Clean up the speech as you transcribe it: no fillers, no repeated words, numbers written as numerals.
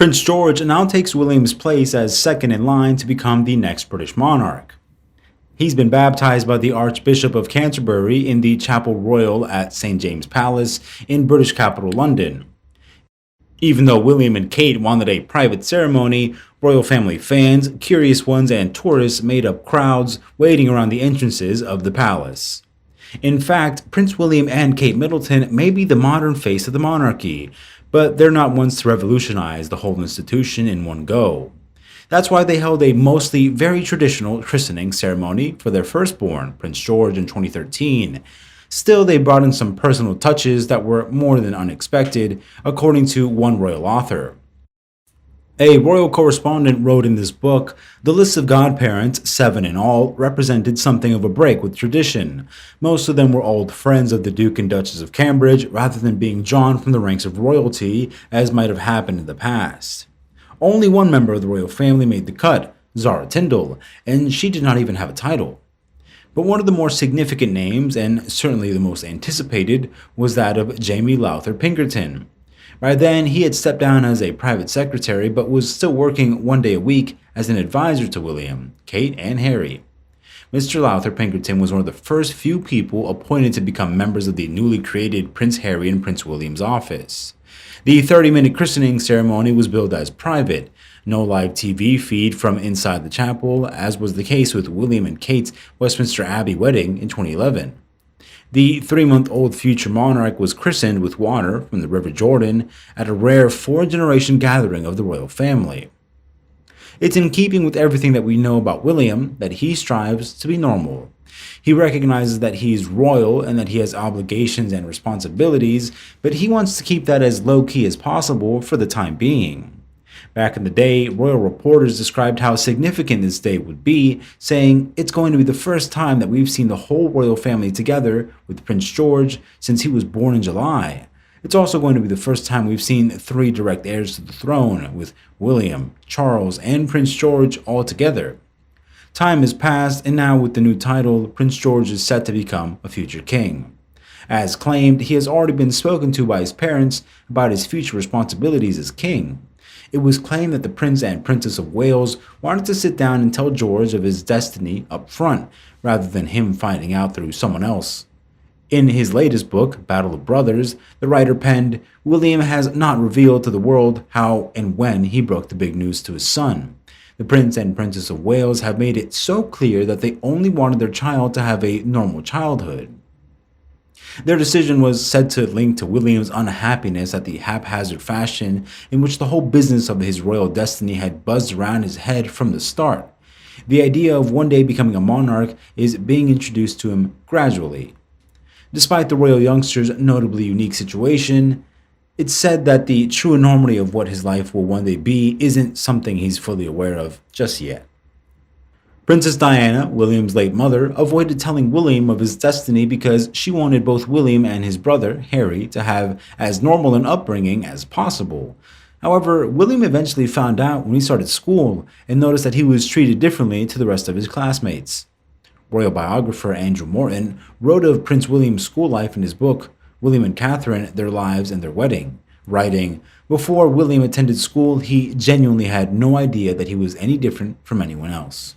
Prince George now takes William's place as second in line to become the next British monarch. He's been baptized by the Archbishop of Canterbury in the Chapel Royal at St. James Palace in British capital London. Even though William and Kate wanted a private ceremony, royal family fans, curious ones, and tourists made up crowds waiting around the entrances of the palace. In fact, Prince William and Kate Middleton may be the modern face of the monarchy, but they're not ones to revolutionize the whole institution in one go. That's why they held a mostly very traditional christening ceremony for their firstborn, Prince George, in 2013. Still, they brought in some personal touches that were more than unexpected, according to one royal author. A royal correspondent wrote in this book, the list of godparents, 7 in all, represented something of a break with tradition. Most of them were old friends of the Duke and Duchess of Cambridge, rather than being drawn from the ranks of royalty, as might have happened in the past. Only one member of the royal family made the cut, Zara Tindall, and she did not even have a title. But one of the more significant names, and certainly the most anticipated, was that of Jamie Lowther Pinkerton. By then, he had stepped down as a private secretary, but was still working one day a week as an advisor to William, Kate, and Harry. Mr. Lowther Pinkerton was one of the first few people appointed to become members of the newly created Prince Harry and Prince William's office. The 30-minute christening ceremony was billed as private, no live TV feed from inside the chapel, as was the case with William and Kate's Westminster Abbey wedding in 2011. The 3-month-old future monarch was christened with water from the River Jordan at a rare 4-generation gathering of the royal family. It's in keeping with everything that we know about William that he strives to be normal. He recognizes that he's royal and that he has obligations and responsibilities, but he wants to keep that as low-key as possible for the time being. Back in the day, royal reporters described how significant this day would be, saying it's going to be the first time that we've seen the whole royal family together with Prince George since he was born in July. It's also going to be the first time we've seen 3 direct heirs to the throne, with William, Charles, and Prince George all together. Time has passed, and now with the new title, Prince George is set to become a future king. As claimed, he has already been spoken to by his parents about his future responsibilities as king. It was claimed that the Prince and Princess of Wales wanted to sit down and tell George of his destiny up front, rather than him finding out through someone else. In his latest book, Battle of Brothers, the writer penned, William has not revealed to the world how and when he broke the big news to his son. The Prince and Princess of Wales have made it so clear that they only wanted their child to have a normal childhood. Their decision was said to link to William's unhappiness at the haphazard fashion in which the whole business of his royal destiny had buzzed around his head from the start. The idea of one day becoming a monarch is being introduced to him gradually. Despite the royal youngster's notably unique situation, it's said that the true enormity of what his life will one day be isn't something he's fully aware of just yet. Princess Diana, William's late mother, avoided telling William of his destiny because she wanted both William and his brother, Harry, to have as normal an upbringing as possible. However, William eventually found out when he started school and noticed that he was treated differently to the rest of his classmates. Royal biographer Andrew Morton wrote of Prince William's school life in his book, William and Catherine, Their Lives and Their Wedding, writing, "Before William attended school, he genuinely had no idea that he was any different from anyone else."